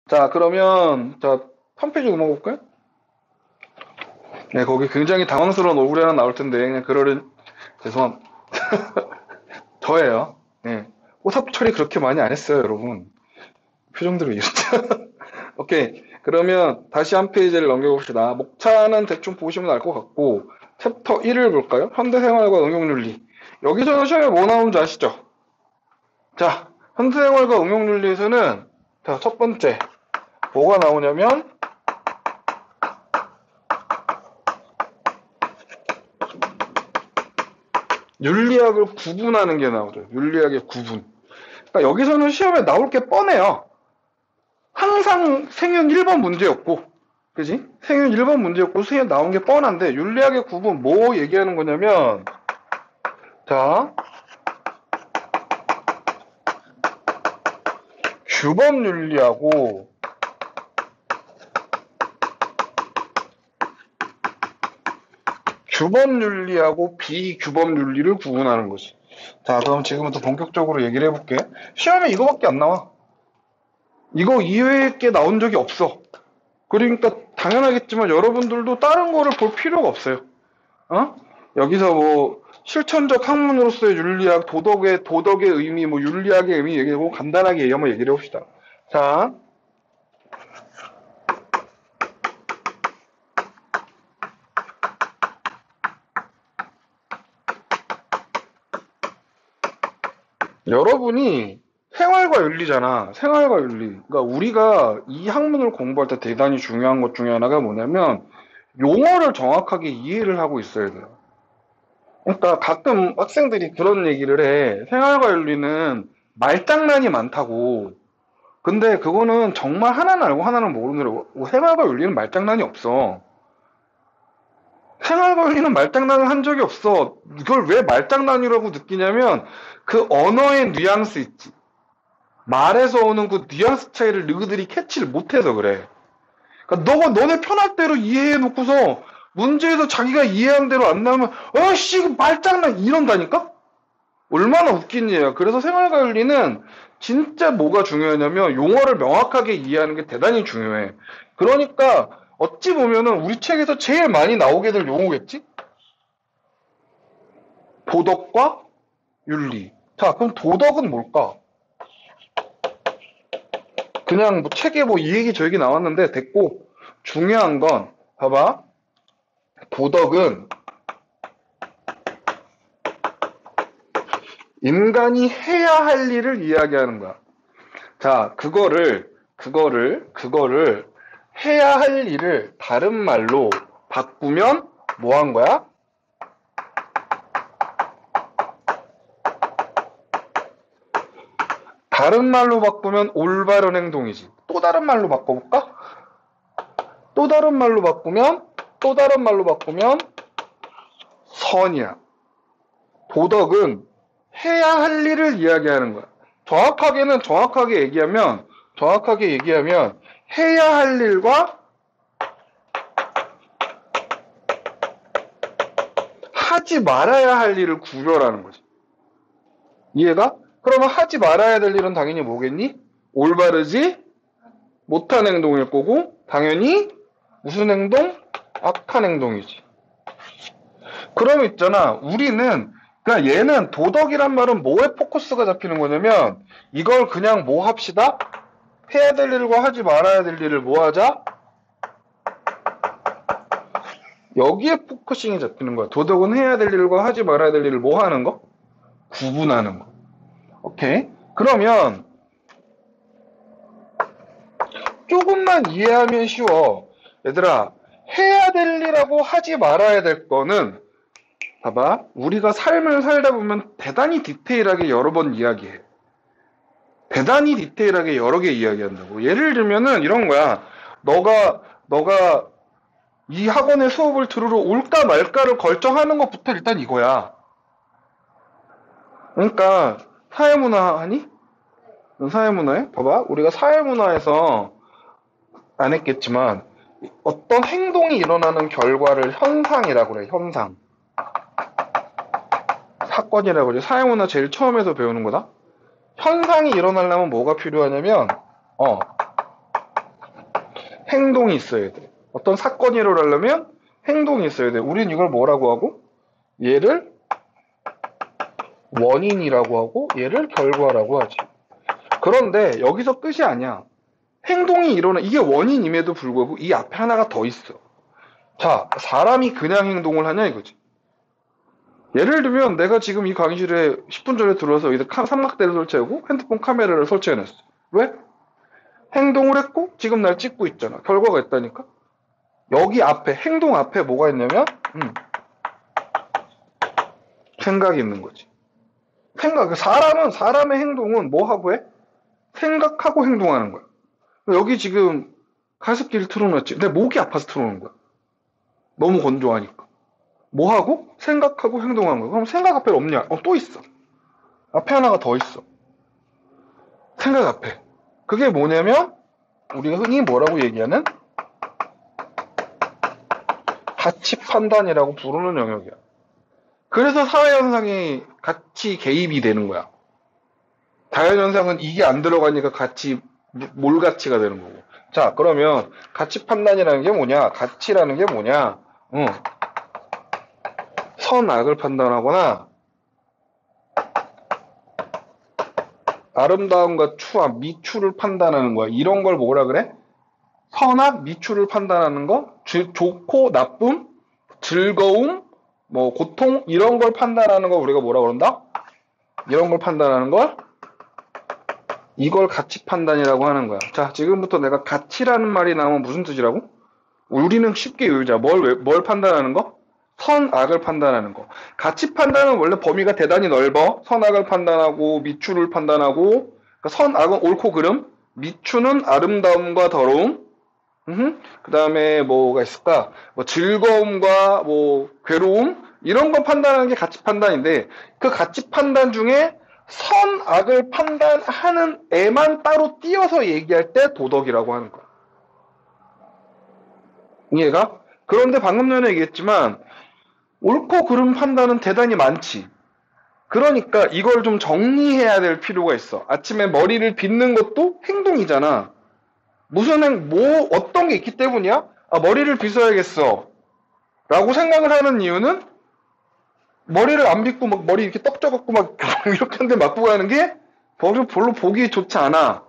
자, 그러면, 자, 한 페이지 넘어볼까요? 네, 거기 굉장히 당황스러운 얼굴이 하나 나올 텐데, 그냥 죄송합니다. 저예요. 네. 호섭 처리 그렇게 많이 안 했어요, 여러분. 표정들을 이렇게. 오케이. 그러면 다시 한 페이지를 넘겨봅시다. 목차는 대충 보시면 알 것 같고, 챕터 1을 볼까요? 현대생활과 응용윤리. 여기서는 시험에 뭐 나오는지 아시죠? 자, 현대생활과 응용윤리에서는, 자, 첫 번째, 뭐가 나오냐면, 윤리학을 구분하는 게 나오죠. 윤리학의 구분. 그러니까 여기서는 시험에 나올 게 뻔해요. 항상 생윤 1번 문제였고, 그지? 생윤 1번 문제였고, 수행 나온 게 뻔한데, 윤리학의 구분 뭐 얘기하는 거냐면, 자, 규범윤리하고, 규범윤리하고 비규범윤리를 구분하는 거지. 자, 그럼 지금부터 본격적으로 얘기를 해볼게. 시험에 이거밖에 안 나와. 이거 이외의 게 나온 적이 없어. 그러니까 당연하겠지만 여러분들도 다른 거를 볼 필요가 없어요. 어? 여기서 뭐 실천적 학문으로서의 윤리학, 도덕의 의미, 뭐 윤리학의 의미 얘기하고 간단하게 한번 얘기를 해봅시다. 자, 여러분이 생활과 윤리잖아. 생활과 윤리. 그러니까 우리가 이 학문을 공부할 때 대단히 중요한 것 중에 하나가 뭐냐면 용어를 정확하게 이해를 하고 있어야 돼요. 그러니까 가끔 학생들이 그런 얘기를 해. 생활과 윤리는 말장난이 많다고. 근데 그거는 정말 하나는 알고 하나는 모르는 거고 생활과 윤리는 말장난이 없어. 생활과 윤리는 말장난을 한 적이 없어. 이걸 왜 말장난이라고 느끼냐면 그 언어의 뉘앙스 있지. 말에서 오는 그 뉘앙스 차이를 너희들이 캐치를 못해서 그래. 그러니까 너네 편할 대로 이해해 놓고서 문제에서 자기가 이해한 대로 안 나오면 어씨 이거 말장난 이런다니까? 얼마나 웃긴 일이야. 그래서 생활과 윤리는 진짜 뭐가 중요하냐면 용어를 명확하게 이해하는 게 대단히 중요해. 그러니까 어찌 보면은 우리 책에서 제일 많이 나오게 될 용어겠지? 도덕과 윤리. 자, 그럼 도덕은 뭘까? 그냥 뭐 책에 뭐 이 얘기 저 얘기 나왔는데 됐고 중요한 건 봐봐. 도덕은 인간이 해야 할 일을 이야기하는 거야. 자, 그거를 해야 할 일을 다른 말로 바꾸면 뭐 한 거야? 다른 말로 바꾸면 올바른 행동이지. 또 다른 말로 바꿔볼까? 또 다른 말로 바꾸면 선이야. 도덕은 해야 할 일을 이야기하는 거야. 정확하게 얘기하면 해야 할 일과 하지 말아야 할 일을 구별하는 거지. 이해가? 그러면 하지 말아야 될 일은 당연히 뭐겠니? 올바르지 못한 행동일 거고 당연히 무슨 행동? 악한 행동이지. 그러면 있잖아. 그러니까 얘는 도덕이란 말은 뭐에 포커스가 잡히는 거냐면 이걸 그냥 뭐 합시다? 해야 될 일과 하지 말아야 될 일을 뭐 하자? 여기에 포커싱이 잡히는 거야. 도덕은 해야 될 일과 하지 말아야 될 일을 뭐 하는 거? 구분하는 거. 오케이? 그러면 조금만 이해하면 쉬워. 얘들아, 해야 될 일하고 하지 말아야 될 거는 봐봐. 우리가 삶을 살다 보면 대단히 디테일하게 여러 번 이야기해. 대단히 디테일하게 여러 개 이야기한다고. 예를 들면은 이런 거야. 너가 이 학원에 수업을 들으러 올까 말까를 결정하는 것부터 일단 이거야. 그러니까 사회문화 하니? 사회문화에? 봐봐. 우리가 사회문화에서 안 했겠지만 어떤 행동이 일어나는 결과를 현상이라고 그래. 현상. 사건이라고 그래. 사회문화 제일 처음에서 배우는 거다. 현상이 일어나려면 뭐가 필요하냐면 행동이 있어야 돼. 어떤 사건이 일어나려면 행동이 있어야 돼. 우린 이걸 뭐라고 하고? 얘를 원인이라고 하고 얘를 결과라고 하지. 그런데 여기서 끝이 아니야. 행동이 일어나, 이게 원인임에도 불구하고 이 앞에 하나가 더 있어. 자, 사람이 그냥 행동을 하냐 이거지. 예를 들면 내가 지금 이 강의실에 10분 전에 들어와서 여기다 삼각대를 설치하고 핸드폰 카메라를 설치해놨어. 왜? 행동을 했고 지금 날 찍고 있잖아. 결과가 있다니까. 여기 앞에, 행동 앞에 뭐가 있냐면 생각이 있는 거지. 생각. 사람의 행동은 뭐 하고 해? 생각하고 행동하는 거야. 여기 지금 가습기를 틀어놨지. 내 목이 아파서 틀어놓은 거야. 너무 건조하니까. 뭐 하고? 생각하고 행동하는 거야. 그럼 생각 앞에 없냐? 또 있어. 앞에 하나가 더 있어. 생각 앞에. 그게 뭐냐면 우리가 흔히 뭐라고 얘기하는 가치 판단이라고 부르는 영역이야. 그래서 사회현상이 같이 개입이 되는 거야. 자연현상은 이게 안 들어가니까 같이 몰가치가 되는 거고. 자, 그러면 가치 판단이라는 게 뭐냐? 가치라는 게 뭐냐? 선악을 판단하거나 아름다움과 추악, 미추를 판단하는 거야. 이런 걸 뭐라 그래? 선악, 미추를 판단하는 거, 좋고, 나쁨, 즐거움, 뭐 고통 이런 걸 판단하는 거 우리가 뭐라 그런다? 이런 걸 판단하는 걸 이걸 가치 판단이라고 하는 거야. 자, 지금부터 내가 가치라는 말이 나오면 무슨 뜻이라고? 우리는 쉽게 외우자. 뭘 판단하는 거? 선악을 판단하는 거. 가치 판단은 원래 범위가 대단히 넓어. 선악을 판단하고 미추를 판단하고. 그러니까 선악은 옳고 그름, 미추는 아름다움과 더러움. 그 다음에 뭐가 있을까? 뭐 즐거움과 뭐 괴로움 이런 거 판단하는 게 가치 판단인데 그 가치 판단 중에 선악을 판단하는 애만 따로 띄어서 얘기할 때 도덕이라고 하는 거야. 이해가? 그런데 방금 전에 얘기했지만 옳고 그름 판단은 대단히 많지. 그러니까 이걸 좀 정리해야 될 필요가 있어. 아침에 머리를 빗는 것도 행동이잖아. 어떤 게 있기 때문이야? 머리를 빗어야겠어. 라고 생각을 하는 이유는 머리를 안 빗고 막 머리 이렇게 떡져갖고 막 이렇게 한데 맞고 가는 게 별로 보기 좋지 않아.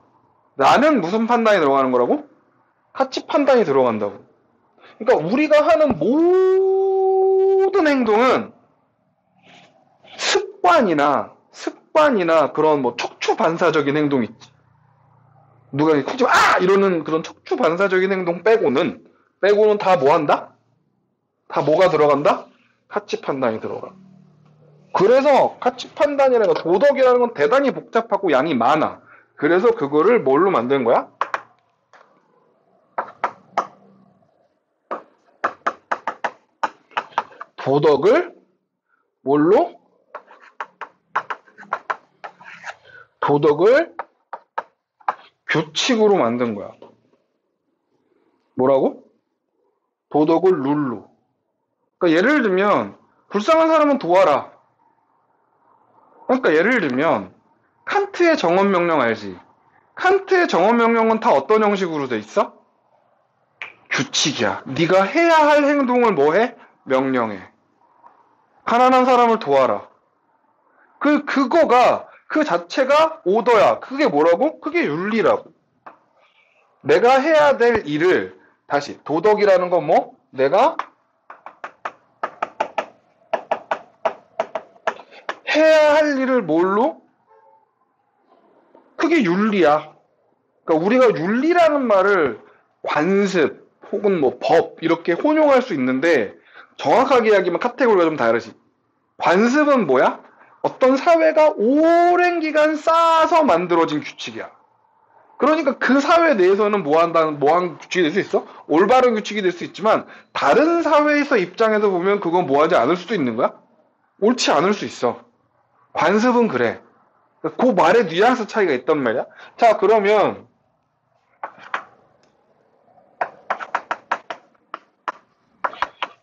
나는 무슨 판단이 들어가는 거라고? 가치 판단이 들어간다고. 그러니까 우리가 하는 모든 행동은 습관이나 그런 뭐 척추 반사적인 행동 있지. 누가 굳이 이러는 그런 척추 반사적인 행동 빼고는 다 뭐 한다? 다 뭐가 들어간다? 가치 판단이 들어가. 그래서 가치 판단이라는 거, 도덕이라는 건 대단히 복잡하고 양이 많아. 그래서 그거를 뭘로 만든 거야? 도덕을 뭘로? 도덕을 규칙으로 만든 거야. 뭐라고? 도덕을 룰로. 그러니까 예를 들면 불쌍한 사람은 도와라. 그러니까 예를 들면 칸트의 정언명령 알지? 칸트의 정언명령은 다 어떤 형식으로 돼 있어? 규칙이야. 네가 해야 할 행동을 뭐 해? 명령해. 가난한 사람을 도와라. 그거가 그 자체가 오더야. 그게 뭐라고? 그게 윤리라고. 내가 해야 될 일을 다시 도덕이라는 건 뭐? 내가 해야 할 일을 뭘로? 그게 윤리야. 그러니까 우리가 윤리라는 말을 관습 혹은 뭐 법 이렇게 혼용할 수 있는데 정확하게 이야기하면 카테고리가 좀 다르지. 관습은 뭐야? 어떤 사회가 오랜 기간 쌓아서 만들어진 규칙이야. 그러니까 그 사회 내에서는 뭐한 규칙이 될 수 있어? 올바른 규칙이 될 수 있지만 다른 사회에서 입장에서 보면 그건 뭐하지 않을 수도 있는 거야? 옳지 않을 수 있어. 관습은 그래. 그 말의 뉘앙스 차이가 있단 말이야. 자, 그러면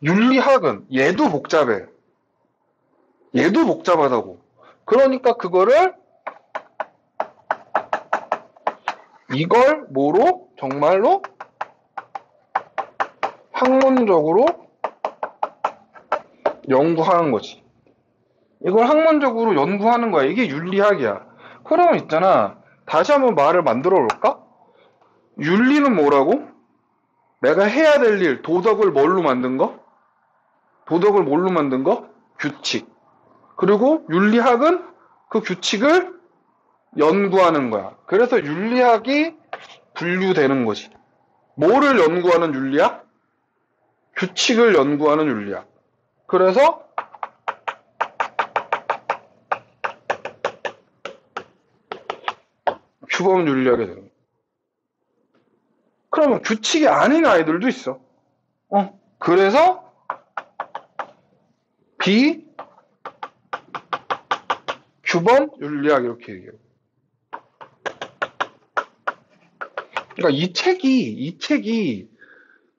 윤리학은 얘도 복잡해. 얘도 복잡하다고. 그러니까 이걸 뭐로? 정말로 학문적으로 연구하는 거지. 이걸 학문적으로 연구하는 거야. 이게 윤리학이야. 그러면 있잖아. 다시 한번 말을 만들어 볼까? 윤리는 뭐라고? 내가 해야 될 일, 도덕을 뭘로 만든 거? 도덕을 뭘로 만든 거? 규칙. 그리고 윤리학은 그 규칙을 연구하는 거야. 그래서 윤리학이 분류되는 거지. 뭐를 연구하는 윤리학? 규칙을 연구하는 윤리학. 그래서 규범 윤리학이 되는 거야. 그러면 규칙이 아닌 아이들도 있어. 그래서 비규범 윤리학 이렇게 얘기해요. 그러니까 이 책이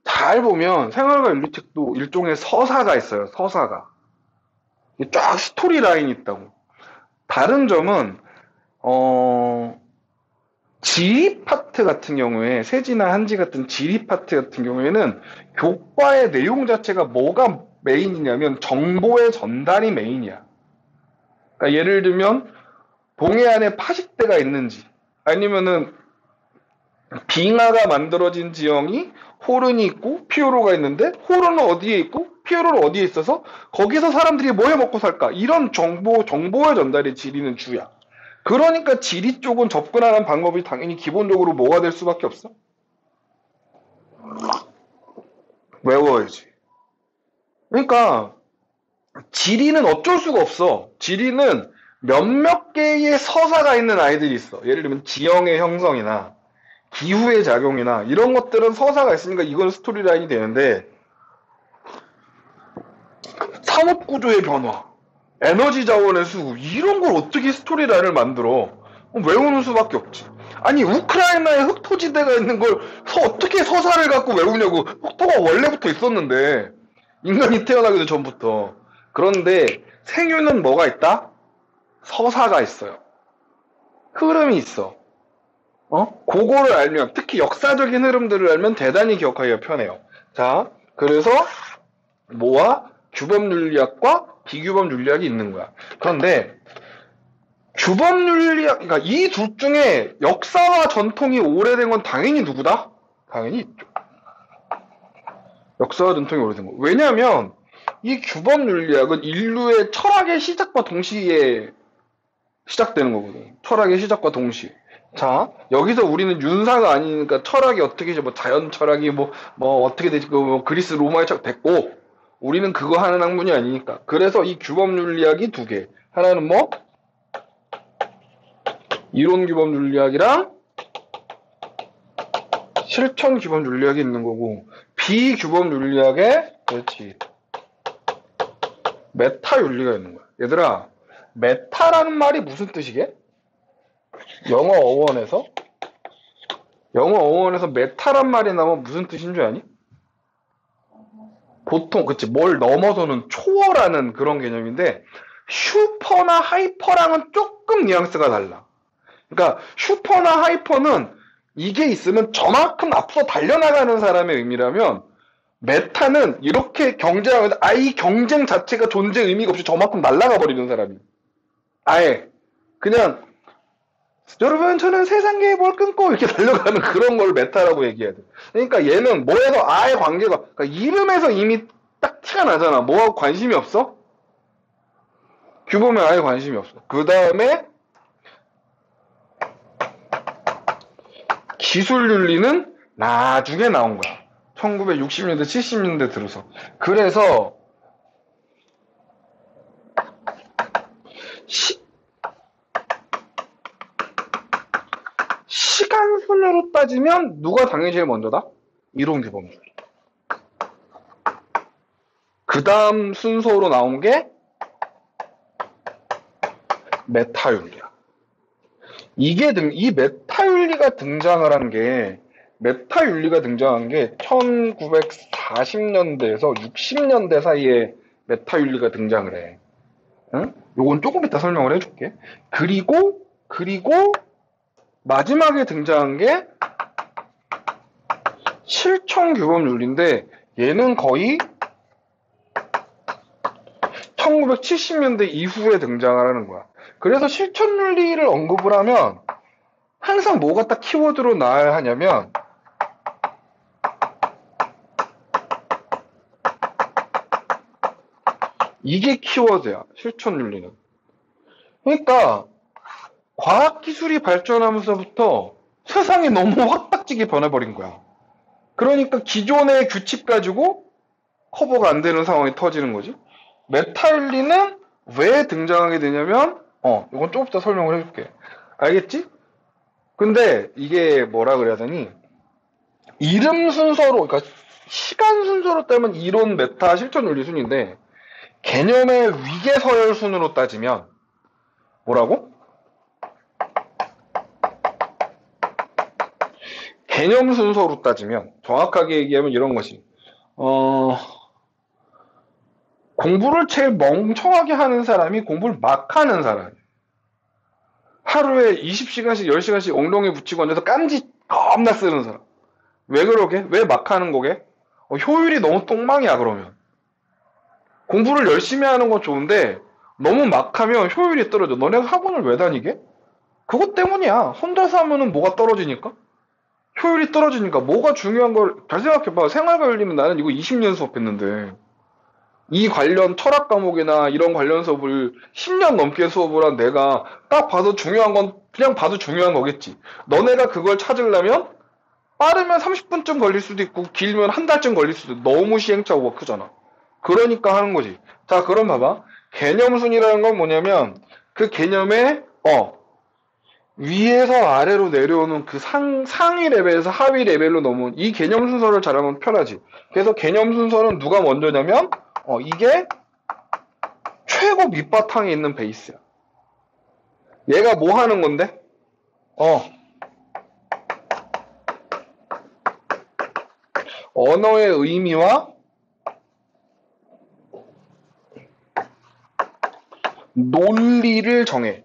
잘 보면 생활과 윤리책도 일종의 서사가 있어요. 서사가. 쫙 스토리 라인이 있다고. 다른 점은 지리 파트 같은 경우에 세지나 한지 같은 지리 파트 같은 경우에는 교과의 내용 자체가 뭐가 메인이냐면 정보의 전달이 메인이야. 그러니까 예를 들면 동해안에 파식대가 있는지 아니면은 빙하가 만들어진 지형이 호른이 있고 피오로가 있는데 호른은 어디에 있고 피오로는 어디에 있어서 거기서 사람들이 뭐 해 먹고 살까 이런 정보의 전달이 지리는 주야. 그러니까 지리 쪽은 접근하는 방법이 당연히 기본적으로 뭐가 될 수밖에 없어? 외워야지. 그러니까 지리는 어쩔 수가 없어. 지리는 몇몇 개의 서사가 있는 아이들이 있어. 예를 들면 지형의 형성이나 기후의 작용이나 이런 것들은 서사가 있으니까 이건 스토리라인이 되는데 산업구조의 변화, 에너지 자원의 수급 이런 걸 어떻게 스토리라인을 만들어? 외우는 수밖에 없지. 아니 우크라이나에 흑토지대가 있는 걸 어떻게 서사를 갖고 외우냐고. 흑토가 원래부터 있었는데 인간이 태어나기도 전부터. 그런데 생유는 뭐가 있다? 서사가 있어요. 흐름이 있어. 그거를 알면 특히 역사적인 흐름들을 알면 대단히 기억하기가 편해요. 자, 그래서 뭐와 규범 윤리학과 비규범 윤리학이 있는 거야. 그런데 규범 윤리학, 그러니까 이 둘 중에 역사와 전통이 오래된 건 당연히 누구다? 당연히 있죠. 역사와 전통이 오래된 거. 왜냐하면 이 규범 윤리학은 인류의 철학의 시작과 동시에 시작되는 거거든. 철학의 시작과 동시에. 자, 여기서 우리는 윤사가 아니니까 철학이 어떻게 뭐 자연 철학이 뭐 어떻게 되지 뭐 그리스 로마의 철학 됐고 우리는 그거 하는 학문이 아니니까. 그래서 이 규범 윤리학이 두 개. 하나는 뭐 이론 규범 윤리학이랑 실천 규범 윤리학이 있는 거고 비규범 윤리학에 그렇지 메타 윤리가 있는 거야. 얘들아, 메타라는 말이 무슨 뜻이게? 영어 어원에서 메타란 말이 나오면 무슨 뜻인 줄 아니? 보통 그치 뭘 넘어서는 초월하는 그런 개념인데 슈퍼나 하이퍼랑은 조금 뉘앙스가 달라. 그러니까 슈퍼나 하이퍼는 이게 있으면 저만큼 앞서 달려나가는 사람의 의미라면 메타는 이렇게 경쟁하면서 이 경쟁 자체가 존재 의미가 없이 저만큼 날아가 버리는 사람이. 아예 그냥 여러분 저는 세상계의 뭘 끊고 이렇게 달려가는 그런 걸 메타라고 얘기해야 돼. 그러니까 얘는 뭐에서 아의 관계가 그러니까 이름에서 이미 딱 티가 나잖아. 뭐하고 관심이 없어? 규범에 아예 관심이 없어. 그 다음에 기술윤리는 나중에 나온 거야. 1960년대 70년대 들어서. 그래서 시간 순으로 따지면 누가 당연히 제일 먼저다? 이론 규범률. 그 다음 순서로 나온 게 메타윤리야. 이 메타윤리가 등장을 한 게 1940년대에서 60년대 사이에 메타윤리가 등장을 해. 응? 요건 조금 이따 설명을 해줄게. 그리고 마지막에 등장한 게 실천규범윤리인데 얘는 거의 1970년대 이후에 등장하는 거야. 그래서 실천윤리를 언급을 하면 항상 뭐가 딱 키워드로 나와야 하냐면 이게 키워드야. 실천윤리는. 그러니까 과학기술이 발전하면서부터 세상이 너무 확박지게 변해버린 거야. 그러니까 기존의 규칙 가지고 커버가 안 되는 상황이 터지는 거지. 메타윤리는 왜 등장하게 되냐면 이건 좀 이따 설명을 해줄게. 알겠지? 근데 이게 뭐라 그래야 되니? 이름 순서로, 그러니까 시간 순서로 따면 이론, 메타, 실천윤리 순인데 개념의 위계서열 순으로 따지면 뭐라고? 개념 순서로 따지면 정확하게 얘기하면 이런 것이 공부를 제일 멍청하게 하는 사람이 공부를 막 하는 사람이에요. 하루에 20시간씩 10시간씩 엉덩이에 붙이고 앉아서 깐지 겁나 쓰는 사람. 왜 그러게? 왜 막 하는 거게? 효율이 너무 똥망이야 그러면. 공부를 열심히 하는 건 좋은데 너무 막 하면 효율이 떨어져. 너네가 학원을 왜 다니게? 그것 때문이야. 혼자서 하면은 뭐가 떨어지니까? 효율이 떨어지니까. 뭐가 중요한 걸 잘 생각해봐. 생활관리는 나는 이거 20년 수업했는데 이 관련 철학 과목이나 이런 관련 수업을 10년 넘게 수업을 한 내가 딱 봐도 중요한 건 그냥 봐도 중요한 거겠지. 너네가 그걸 찾으려면 빠르면 30분쯤 걸릴 수도 있고 길면 한 달쯤 걸릴 수도 있고 너무 시행착오가 크잖아. 그러니까 하는 거지. 자, 그럼 봐봐. 개념순이라는 건 뭐냐면 그 개념에 위에서 아래로 내려오는 그 상위 레벨에서 하위 레벨로 넘어온 이 개념 순서를 잘하면 편하지. 그래서 개념 순서는 누가 먼저냐면 이게 최고 밑바탕에 있는 베이스야. 얘가 뭐 하는 건데? 언어의 의미와 논리를 정해.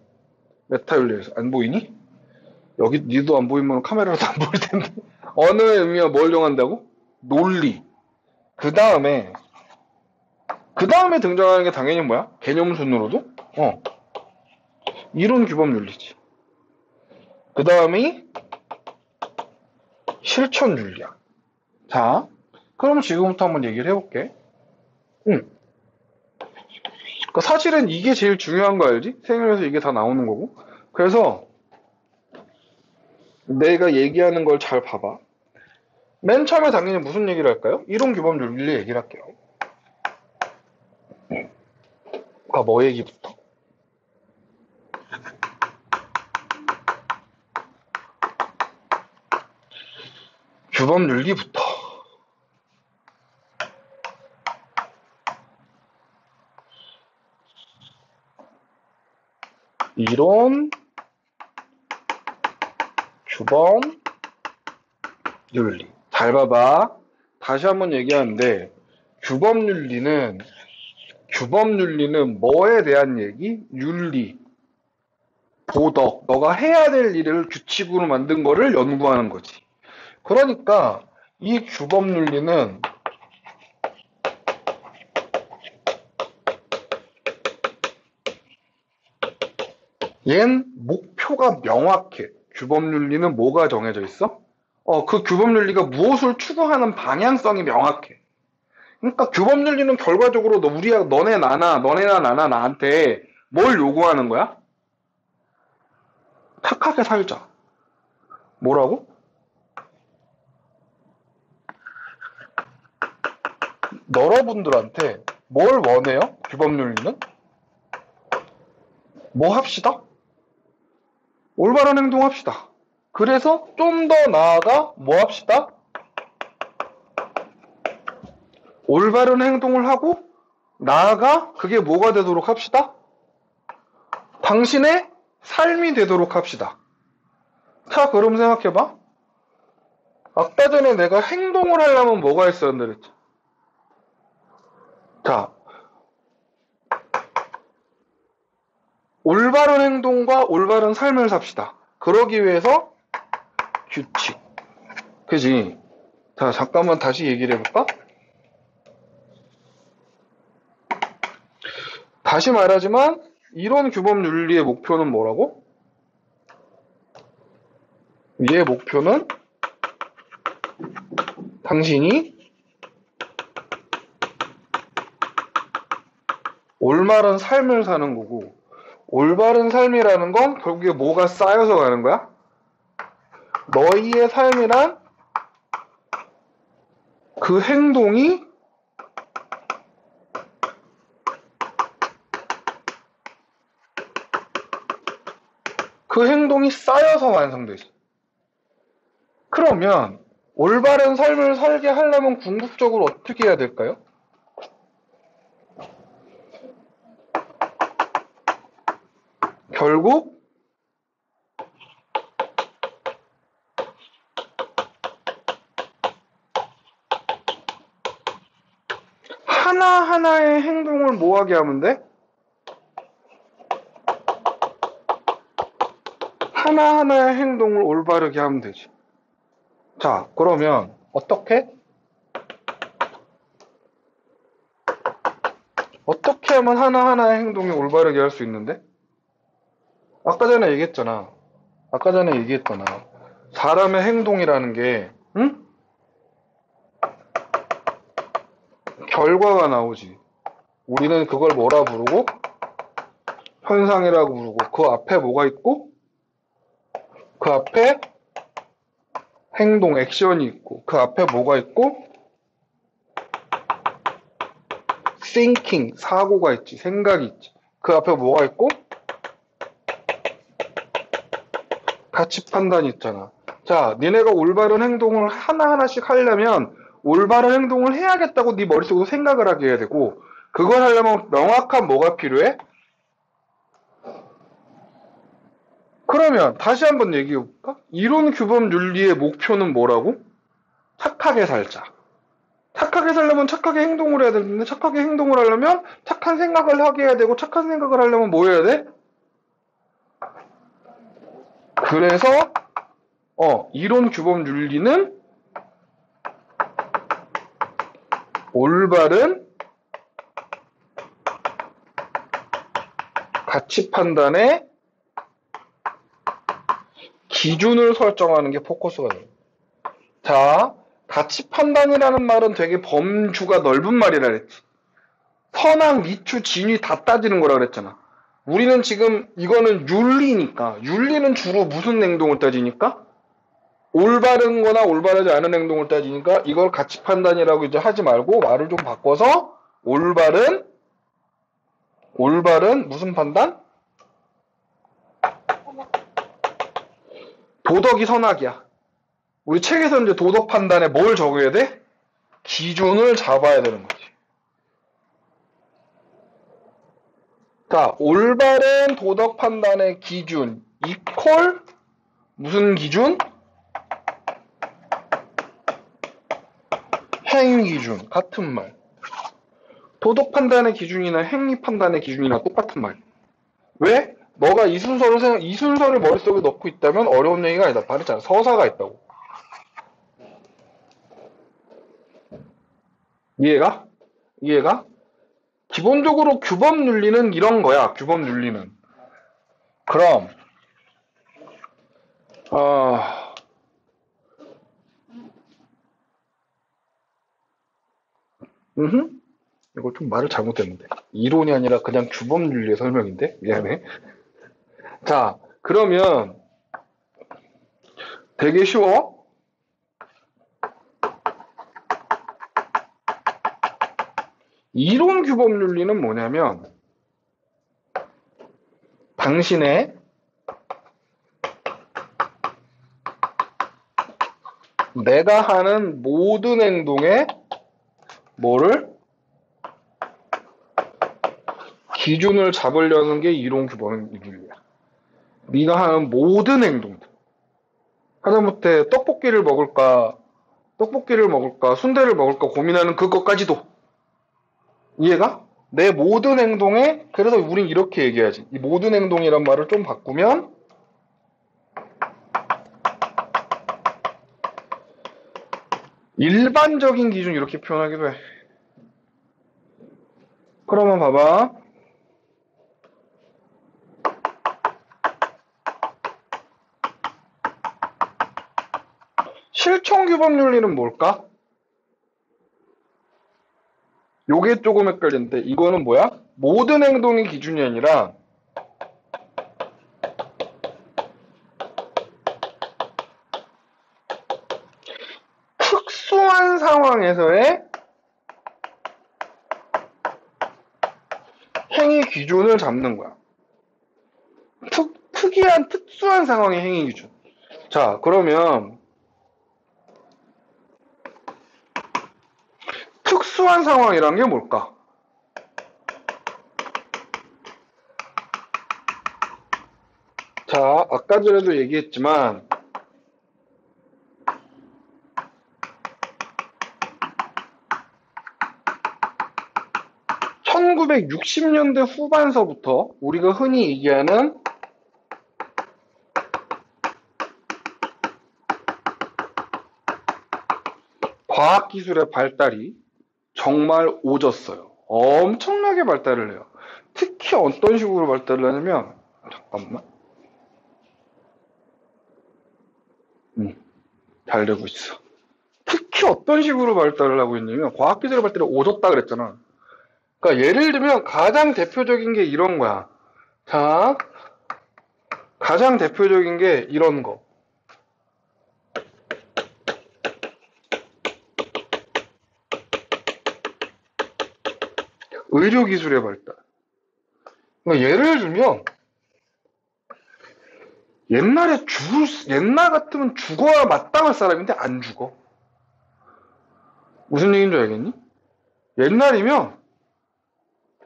메타윤리에서. 안 보이니? 여기 니도 안 보이면 카메라로도 안 보일 텐데. 언어의 의미와 뭘 정한다고? 논리. 그 다음에 등장하는 게 당연히 뭐야? 개념 순으로도? 이론 규범 윤리지. 그 다음이 실천 윤리야. 자, 그럼 지금부터 한번 얘기를 해볼게. 그러니까 사실은 이게 제일 중요한 거 알지? 생일에서 이게 다 나오는 거고. 그래서 내가 얘기하는 걸 잘 봐봐. 맨 처음에 당연히 무슨 얘기를 할까요? 이론 규범 윤리 얘기를 할게요. 그러니까 뭐 얘기부터? 규범 윤리부터. 이론, 규범, 윤리. 잘 봐봐. 다시 한번 얘기하는데 규범 윤리는 뭐에 대한 얘기? 윤리, 도덕. 너가 해야 될 일을 규칙으로 만든 거를 연구하는 거지. 그러니까 이 규범 윤리는 얜 목표가 명확해. 규범 윤리는 뭐가 정해져 있어? 그 규범 윤리가 무엇을 추구하는 방향성이 명확해. 그러니까 규범 윤리는 결과적으로 너네나 나나 나한테 뭘 요구하는 거야? 착하게 살자. 뭐라고? 여러분들한테 뭘 원해요? 규범 윤리는? 뭐 합시다? 올바른 행동합시다. 그래서 좀 더 나아가 뭐 합시다? 올바른 행동을 하고 나아가 그게 뭐가 되도록 합시다? 당신의 삶이 되도록 합시다. 자, 그럼 생각해봐. 아까 전에 내가 행동을 하려면 뭐가 있어야 한다 그랬지? 자, 올바른 행동과 올바른 삶을 삽시다. 그러기 위해서 규칙. 그지? 자, 잠깐만 다시 얘기를 해볼까? 다시 말하지만 이론 규범 윤리의 목표는 뭐라고? 얘의 목표는 당신이 올바른 삶을 사는 거고, 올바른 삶이라는 건 결국에 뭐가 쌓여서 가는 거야? 너희의 삶이란 그 행동이 쌓여서 완성되지. 그러면 올바른 삶을 살게 하려면 궁극적으로 어떻게 해야 될까요? 결국 하나하나의 행동을 뭐하게 하면 돼? 하나하나의 행동을 올바르게 하면 되지. 자, 그러면 어떻게 하면 하나하나의 행동이 올바르게 할 수 있는데? 아까 전에 얘기했잖아. 사람의 행동이라는 게, 응? 결과가 나오지. 우리는 그걸 뭐라 부르고? 현상이라고 부르고, 그 앞에 뭐가 있고? 그 앞에 행동, 액션이 있고, 그 앞에 뭐가 있고? thinking, 사고가 있지, 생각이 있지. 그 앞에 뭐가 있고? 가치 판단이 있잖아. 자, 니네가 올바른 행동을 하나하나씩 하려면 올바른 행동을 해야겠다고 네 머릿속으로 생각을 하게 해야 되고, 그걸 하려면 명확한 뭐가 필요해? 그러면 다시 한번 얘기해볼까? 이론 규범 윤리의 목표는 뭐라고? 착하게 살자. 착하게 살려면 착하게 행동을 해야 되는데, 착하게 행동을 하려면 착한 생각을 하게 해야 되고, 착한 생각을 하려면 뭐 해야 돼? 그래서 이론 규범 윤리는 올바른 가치 판단의 기준을 설정하는 게 포커스가 돼요. 자, 가치 판단이라는 말은 되게 범주가 넓은 말이라 그랬지. 선악, 미추, 진위 다 따지는 거라 그랬잖아. 우리는 지금 이거는 윤리니까, 윤리는 주로 무슨 행동을 따지니까? 올바른 거나 올바르지 않은 행동을 따지니까 이걸 가치 판단이라고 이제 하지 말고 말을 좀 바꿔서 올바른 무슨 판단? 도덕이 선악이야. 우리 책에서 이제 도덕 판단에 뭘 적어야 돼? 기준을 잡아야 되는 거지. 자, 올바른 도덕 판단의 기준 이퀄 무슨 기준? 행위 기준. 같은 말. 도덕 판단의 기준이나 행위 판단의 기준이나 똑같은 말. 왜? 너가 이 순서를 머릿속에 넣고 있다면 어려운 얘기가 아니다. 말했잖아. 서사가 있다고. 이해가? 기본적으로 규범 윤리는 이런 거야. 규범 윤리는. 그럼 이거 좀 말을 잘못했는데. 이론이 아니라 그냥 규범 윤리의 설명인데? 미안해. 자, 그러면 되게 쉬워. 이론 규범 윤리는 뭐냐면 당신의 내가 하는 모든 행동에 뭐를? 기준을 잡으려는 게 이론 규범 윤리야. 네가 하는 모든 행동들. 하다못해 떡볶이를 먹을까, 순대를 먹을까 고민하는 그것까지도. 이해가? 내 모든 행동에, 그래서 우린 이렇게 얘기하지. 이 모든 행동이란 말을 좀 바꾸면, 일반적인 기준 이렇게 표현하기도 해. 그러면 봐봐. 실천규범 윤리는 뭘까? 요게 조금 헷갈리는데 이거는 뭐야? 모든 행동의 기준이 아니라 특수한 상황에서의 행위 기준을 잡는 거야. 특이한 특수한 상황의 행위 기준. 자, 그러면 특수한 상황이란 게 뭘까? 자, 아까 전에도 얘기했지만 1960년대 후반서부터 우리가 흔히 얘기하는 과학기술의 발달이 정말 오졌어요. 엄청나게 발달을 해요. 특히 어떤 식으로 발달을 하냐면, 잠깐만. 잘 되고 있어. 특히 어떤 식으로 발달을 하고 있냐면, 과학기술의 발달이 오졌다 그랬잖아. 그러니까 예를 들면 가장 대표적인 게 이런 거야. 자, 가장 대표적인 게 이런 거. 의료기술의 발달. 그러니까 예를 들면 옛날 같으면 죽어야 마땅할 사람인데 안 죽어. 무슨 얘기인 줄 알겠니? 옛날이면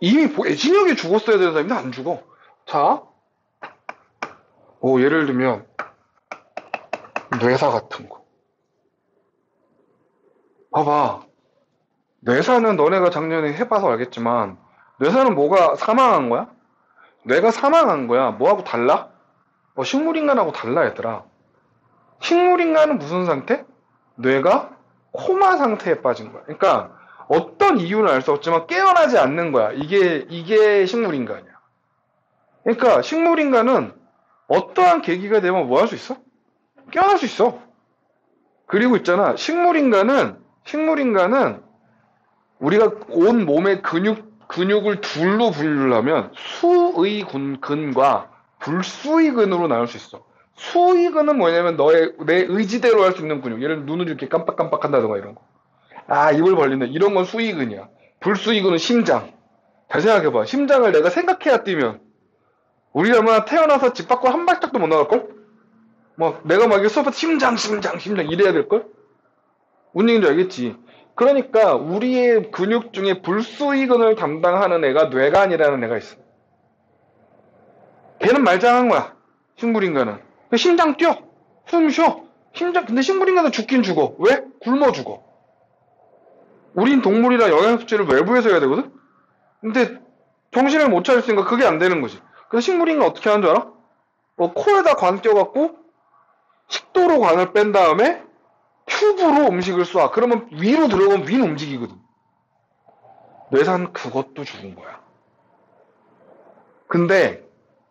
이미 애진혁이 죽었어야 되는 사람인데 안 죽어. 자, 예를 들면 뇌사 같은 거. 봐봐. 뇌사는 너네가 작년에 해봐서 알겠지만 뇌사는 뭐가 사망한 거야? 뇌가 사망한 거야. 뭐하고 달라? 식물인간하고 달라 얘들아. 식물인간은 무슨 상태? 뇌가 코마 상태에 빠진 거야. 그러니까 어떤 이유는 알 수 없지만 깨어나지 않는 거야. 이게 식물인간이야. 그러니까 식물인간은 어떠한 계기가 되면 뭐 할 수 있어? 깨어날 수 있어. 그리고 있잖아. 식물인간은 우리가 온 몸의 근육을 둘로 분류하면 수의근과 불수의근으로 나눌 수 있어. 수의근은 뭐냐면 내 의지대로 할 수 있는 근육. 예를 들어 눈을 이렇게 깜빡깜빡 한다던가 이런 거. 입을 벌린다. 이런 건 수의근이야. 불수의근은 심장. 잘 생각해봐. 심장을 내가 생각해야 뛰면 우리가 아마 태어나서 집 밖으로 한 발짝도 못 나갈걸? 내가 막 수업에서 심장 이래야 될걸? 뭔 얘기인지 알겠지? 그러니까 우리의 근육 중에 불수의근을 담당하는 애가 뇌간이라는 애가 있어. 걔는 말짱한 거야. 식물인간은. 심장 뛰어. 숨 쉬어. 근데 식물인간은 죽긴 죽어. 왜? 굶어 죽어. 우린 동물이라 영양섭취를 외부에서 해야 되거든? 근데 정신을 못 차렸으니까 그게 안 되는 거지. 그래서 식물인간 어떻게 하는 줄 알아? 코에다 관 껴갖고 식도로 관을 뺀 다음에 튜브로 음식을 쏴. 그러면 위로 들어가면 위는 움직이거든. 뇌사는 그것도 죽은 거야. 근데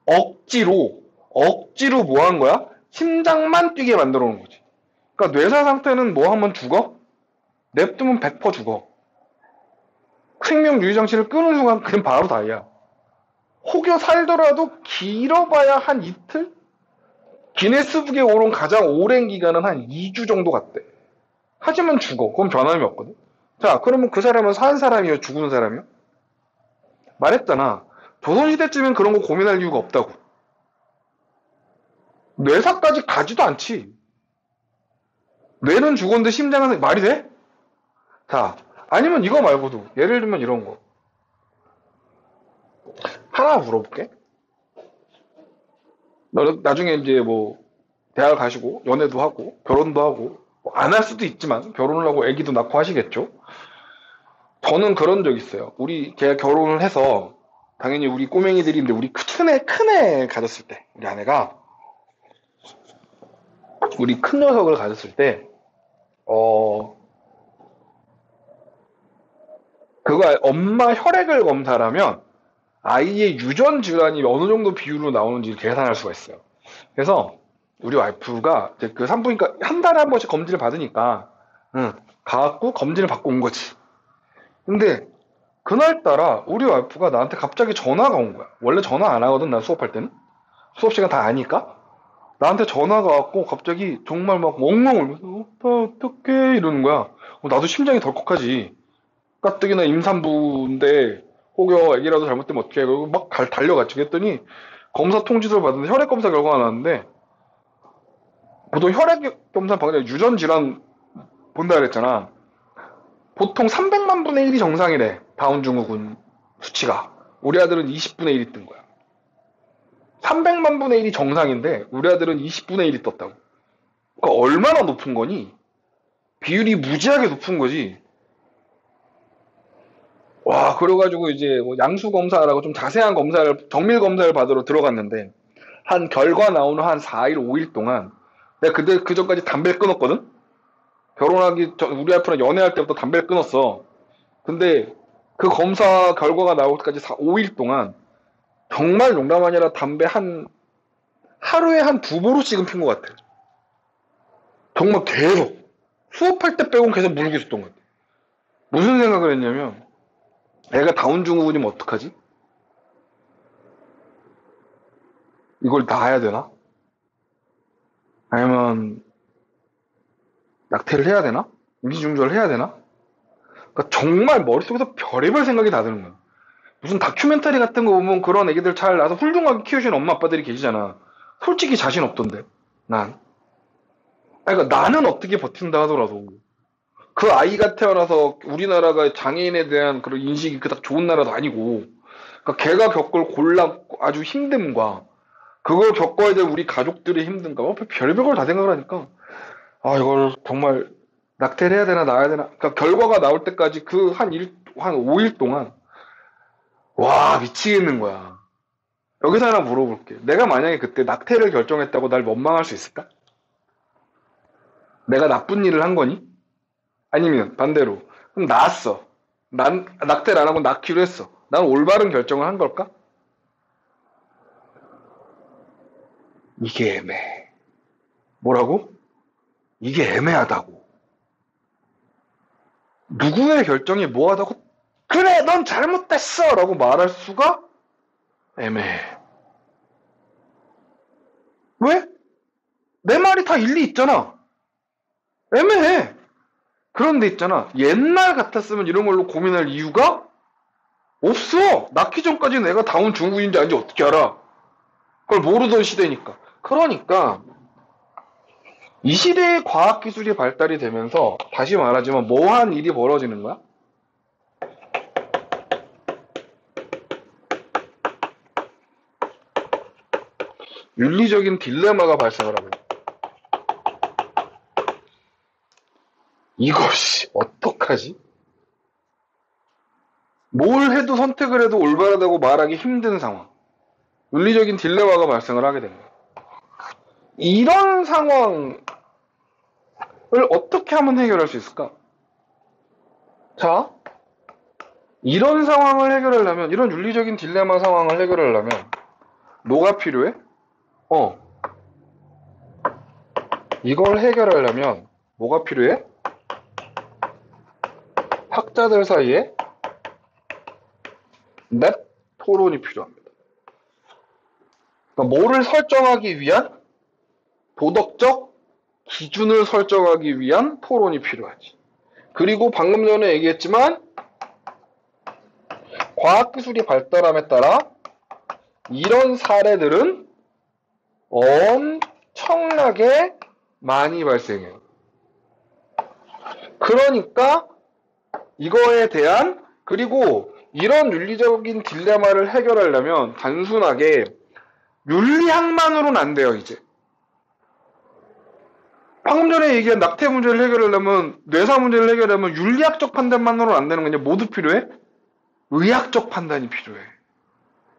억지로 뭐 한 거야? 심장만 뛰게 만들어 놓은 거지. 그러니까 뇌사 상태는 뭐 하면 죽어? 냅두면 100% 죽어. 생명 유지 장치를 끄는 순간 그냥 바로 다이야. 혹여 살더라도 길어봐야 한 이틀? 기네스북에 오른 가장 오랜 기간은 한 2주 정도 갔대. 하지만 죽어. 그건 변함이 없거든. 자, 그러면 그 사람은 산 사람이요? 죽은 사람이요? 말했잖아. 조선시대쯤엔 그런 거 고민할 이유가 없다고. 뇌사까지 가지도 않지. 뇌는 죽었는데 심장은 말이 돼? 자, 아니면 이거 말고도 예를 들면 이런 거. 하나 물어볼게. 나중에 이제 대학 가시고 연애도 하고 결혼도 하고 안 할 수도 있지만 결혼을 하고 아기도 낳고 하시겠죠. 저는 그런 적 있어요. 제가 결혼을 해서 당연히 우리 꼬맹이들인데 우리 큰애 가졌을 때 우리 아내가 우리 큰 녀석을 가졌을 때 그거 엄마 혈액을 검사하면 아이의 유전 질환이 어느 정도 비율로 나오는지 계산할 수가 있어요. 그래서 우리 와이프가 이제 그 산부인과 한 달에 한 번씩 검진을 받으니까, 응, 가갖고 검진을 받고 온 거지. 근데 그날따라 우리 와이프가 나한테 갑자기 전화가 온 거야. 원래 전화 안 하거든, 난 수업할 때는. 수업 시간 다 아니까. 나한테 전화가 왔고 갑자기 정말 막 엉엉 울면서 오빠 어떡해 이러는 거야. 나도 심장이 덜컥하지. 가뜩이나 임산부인데 혹여 애기라도 잘못되면 어떡해. 그리고 막 달려갔지. 그랬더니 검사 통지서를 받았는데 혈액 검사 결과가 나왔는데 보통 혈액 검사 방금 유전 질환 본다 그랬잖아. 보통 300만 분의 1이 정상이래. 다운 증후군 수치가. 우리 아들은 20분의 1이 뜬 거야. 300만 분의 1이 정상인데 우리 아들은 20분의 1이 떴다고. 그러니까 얼마나 높은 거니? 비율이 무지하게 높은 거지. 와, 그래가지고 이제 뭐 양수 검사라고 좀 자세한 검사를, 정밀 검사를 받으러 들어갔는데, 한 결과 나오는 한 4일, 5일 동안, 내가 그때 그 전까지 담배를 끊었거든? 결혼하기 전, 우리 와이프랑 연애할 때부터 담배를 끊었어. 근데 그 검사 결과가 나올 때까지 5일 동안, 정말 농담 아니라 담배 하루에 한 2보루씩은 핀 것 같아. 정말 계속. 수업할 때 빼고는 계속 물고 있었던 것 같아. 무슨 생각을 했냐면, 애가 다운 증후군이면 어떡하지? 이걸 낳아야 되나? 아니면 낙태를 해야 되나? 임시중절을 해야 되나? 그러니까 정말 머릿속에서 별의별 생각이 다 드는 거야. 무슨 다큐멘터리 같은 거 보면 그런 애기들 잘 낳아서 훌륭하게 키우시는 엄마 아빠들이 계시잖아. 솔직히 자신 없던데. 난. 그러니까 나는 어떻게 버틴다 하더라도 그 아이가 태어나서 우리나라가 장애인에 대한 그런 인식이 그닥 좋은 나라도 아니고, 그러니까 걔가 겪을 아주 힘듦과 그걸 겪어야 될 우리 가족들의 힘든가, 별별 걸 다 생각을 하니까, 아, 이걸 정말 낙태를 해야 되나, 낳아야 되나. 그러니까 결과가 나올 때까지 그 한 5일 동안, 와, 미치겠는 거야. 여기서 하나 물어볼게. 내가 만약에 그때 낙태를 결정했다고 날 원망할 수 있을까? 내가 나쁜 일을 한 거니? 아니면 반대로, 그럼 낳았어. 난 낙태를 안 하고 낳기로 했어. 난 올바른 결정을 한 걸까? 이게 애매해. 뭐라고? 이게 애매하다고. 누구의 결정이 뭐하다고 그래 넌 잘못됐어 라고 말할 수가 애매해. 왜? 내 말이 다 일리 있잖아. 애매해. 그런데 있잖아, 옛날 같았으면 이런 걸로 고민할 이유가 없어. 낳기 전까지 내가 다운 증후군인지 아닌지 어떻게 알아. 그걸 모르던 시대니까. 그러니까 이 시대의 과학기술이 발달이 되면서 다시 말하지만 뭐한 일이 벌어지는 거야? 윤리적인 딜레마가 발생을 하고, 이것이 어떡하지? 뭘 해도 선택을 해도 올바르다고 말하기 힘든 상황. 윤리적인 딜레마가 발생을 하게 됩니다. 이런 상황을 어떻게 하면 해결할 수 있을까? 자, 이런 상황을 해결하려면, 이런 윤리적인 딜레마 상황을 해결하려면 뭐가 필요해? 이걸 해결하려면 뭐가 필요해? 학자들 사이에 랩 토론이 필요합니다. 그러니까 뭐를 설정하기 위한 도덕적 기준을 설정하기 위한 토론이 필요하지. 그리고 방금 전에 얘기했지만 과학기술이 발달함에 따라 이런 사례들은 엄청나게 많이 발생해요. 그러니까 이거에 대한, 그리고 이런 윤리적인 딜레마를 해결하려면 단순하게 윤리학만으로는 안 돼요, 이제. 방금 전에 얘기한 낙태 문제를 해결하려면, 뇌사 문제를 해결하려면 윤리학적 판단만으로는 안 되는 거냐. 모두 필요해? 의학적 판단이 필요해.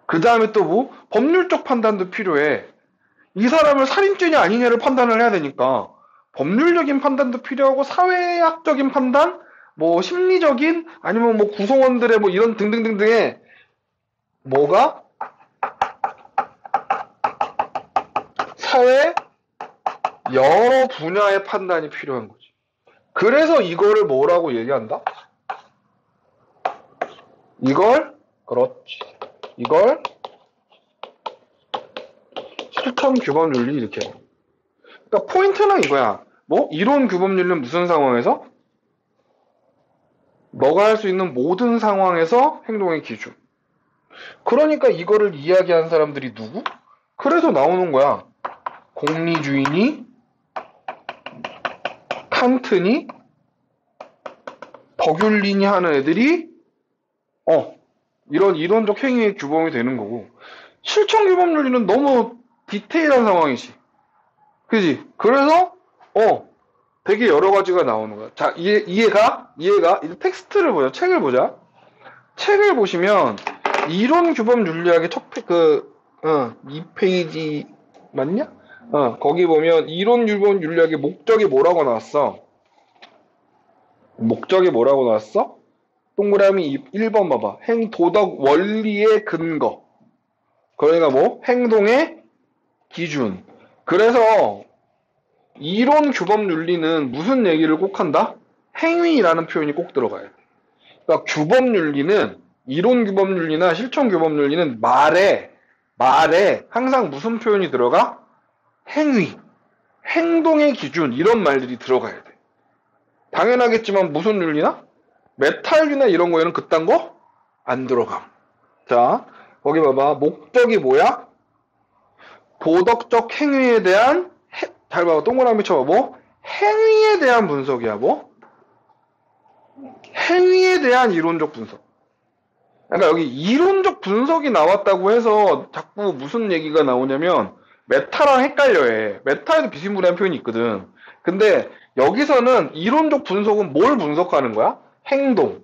그 다음에 또 뭐? 법률적 판단도 필요해. 이 사람을 살인죄냐 아니냐를 판단을 해야 되니까 법률적인 판단도 필요하고 사회학적인 판단, 뭐 심리적인, 아니면 뭐 구성원들의 뭐 이런 등등등등의 뭐가 사회 여러 분야의 판단이 필요한 거지. 그래서 이거를 뭐라고 얘기한다? 그렇지. 이걸 실천 규범 윤리 이렇게. 그러니까 포인트는 이거야. 뭐 이론 규범 윤리는 무슨 상황에서? 너가 할 수 있는 모든 상황에서 행동의 기준. 그러니까 이거를 이야기한 사람들이 누구? 그래서 나오는 거야. 공리주의니, 칸트니, 버귤리니 하는 애들이 이런 이론적 행위의 규범이 되는 거고, 실천 규범 윤리는 너무 디테일한 상황이지. 그지? 그래서 되게 여러 가지가 나오는 거야. 자, 이해가? 이제 텍스트를 보자. 책을 보자. 책을 보시면 이론 규범 윤리학의 2페이지 맞냐? 거기 보면 이론 규범 윤리학의 목적이 뭐라고 나왔어? 목적이 뭐라고 나왔어? 동그라미 1번 봐봐. 도덕 원리의 근거. 그러니까 뭐? 행동의 기준. 그래서 이론 규범 윤리는 무슨 얘기를 꼭 한다? 행위라는 표현이 꼭 들어가야 돼. 그러니까 규범 윤리는 이론 규범 윤리나 실천 규범 윤리는 말에 항상 무슨 표현이 들어가? 행위, 행동의 기준 이런 말들이 들어가야 돼. 당연하겠지만 무슨 윤리나? 메탈이나 이런 거에는 그딴 거 안 들어감. 자, 거기 봐봐. 목적이 뭐야? 도덕적 행위에 대한 잘 봐봐. 동그라미 쳐봐. 뭐? 행위에 대한 분석이야. 뭐? 행위에 대한 이론적 분석. 그러니까 여기 이론적 분석이 나왔다고 해서 자꾸 무슨 얘기가 나오냐면 메타랑 헷갈려해. 메타에도 비스무리한 표현이 있거든. 근데 여기서는 이론적 분석은 뭘 분석하는 거야? 행동.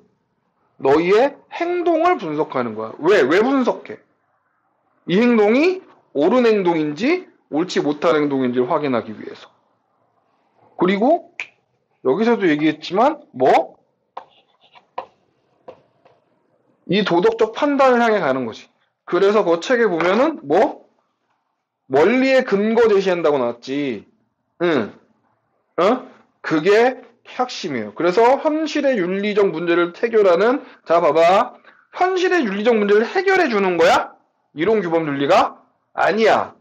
너희의 행동을 분석하는 거야. 왜 분석해? 이 행동이 옳은 행동인지 옳지 못한 행동인지를 확인하기 위해서. 그리고 여기서도 얘기했지만 뭐? 이 도덕적 판단을 향해 가는 거지. 그래서 그 책에 보면은 뭐? 원리의 근거 제시한다고 나왔지. 그게 핵심이에요. 그래서 현실의 윤리적 문제를 해결하는, 자 봐봐. 현실의 윤리적 문제를 해결해 주는 거야? 이론 규범 윤리가? 아니야.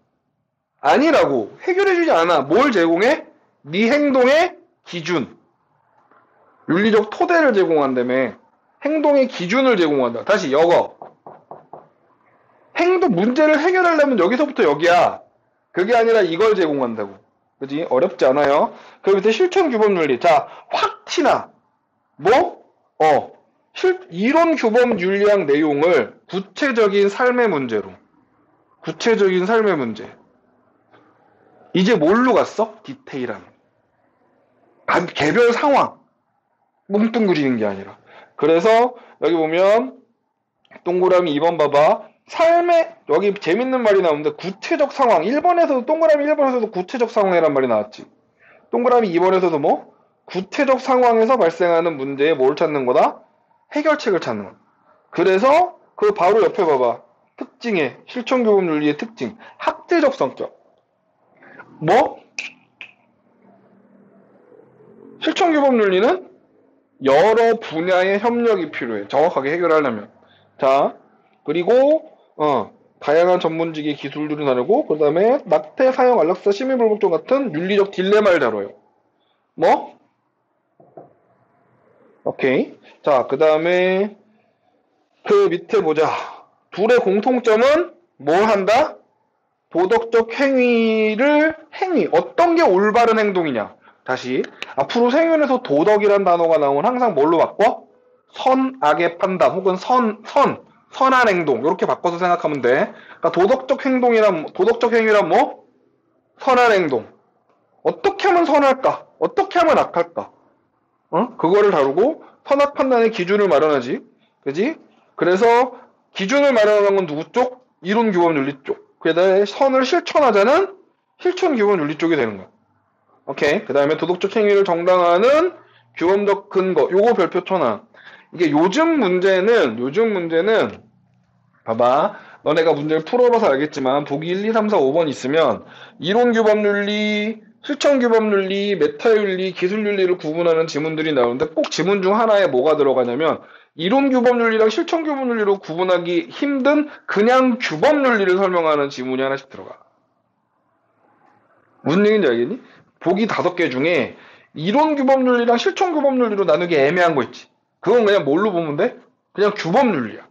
아니라고. 해결해 주지 않아. 뭘 제공해? 네 행동의 기준. 윤리적 토대를 제공한다며. 행동의 기준을 제공한다. 다시 여거. 행동 문제를 해결하려면 여기서부터 여기야. 그게 아니라 이걸 제공한다고. 그지? 어렵지 않아요. 그 밑에 실천 규범 윤리. 자, 확 티나. 뭐? 이론 규범 윤리학 내용을 구체적인 삶의 문제로. 구체적인 삶의 문제. 이제 뭘로 갔어? 디테일한. 개별 상황. 뭉뚱그리는 게 아니라. 그래서 여기 보면 동그라미 2번 봐봐. 삶의 여기 재밌는 말이 나오는데 구체적 상황. 1번에서도 동그라미 1번에서도 구체적 상황이란 말이 나왔지. 동그라미 2번에서도 뭐? 구체적 상황에서 발생하는 문제에 뭘 찾는 거다? 해결책을 찾는 거다. 그래서 그 바로 옆에 봐봐. 특징에 실천규범 윤리의 특징. 학제적 성격. 뭐? 실천규범 윤리는 여러 분야의 협력이 필요해. 정확하게 해결하려면. 자, 그리고 다양한 전문직의 기술들을 다루고 그 다음에 낙태, 사형, 안락사, 심의불복종 같은 윤리적 딜레마를 다뤄요. 뭐? 오케이. 자, 그 다음에 그 밑에 보자. 둘의 공통점은 뭘 한다? 도덕적 행위. 어떤 게 올바른 행동이냐. 다시 앞으로 생윤에서 도덕이란 단어가 나오면 항상 뭘로 바꿔? 선악의 판단 혹은 선한 행동 이렇게 바꿔서 생각하면 돼. 그러니까 도덕적 행위란 뭐? 선한 행동. 어떻게 하면 선할까? 어떻게 하면 악할까? 그거를 다루고 선악 판단의 기준을 마련하지. 그지? 그래서 기준을 마련하는 건 누구 쪽? 이론 규범 윤리 쪽. 그다음에 선을 실천하자는 실천 규범 윤리 쪽이 되는 거야. 오케이. 그 다음에 도덕적 행위를 정당화하는 규범적 근거. 요거 별표 쳐놔. 이게 요즘 문제는 봐봐. 너네가 문제를 풀어봐서 알겠지만 보기 1, 2, 3, 4, 5번 있으면 이론 규범 윤리, 실천규범윤리, 메타윤리, 기술윤리를 구분하는 지문들이 나오는데 꼭 지문 중 하나에 뭐가 들어가냐면 이론규범윤리랑 실천규범윤리로 구분하기 힘든 그냥 규범윤리를 설명하는 지문이 하나씩 들어가. 무슨 얘기인지 알겠니? 보기 5개 중에 이론규범윤리랑 실천규범윤리로 나누기 애매한 거 있지. 그건 그냥 뭘로 보면 돼? 그냥 규범윤리야.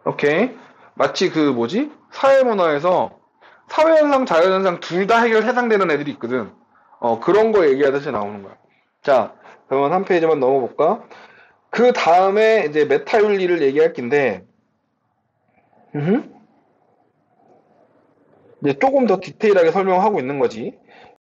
오케이. 마치 그 뭐지? 사회문화에서 사회현상, 자연현상 둘 다 해당되는 애들이 있거든. 그런 거 얘기하듯이 나오는 거야. 자, 그러면 한 페이지만 넘어볼까? 그 다음에 이제 메타윤리를 얘기할 낀데, 이제 조금 더 디테일하게 설명하고 있는 거지.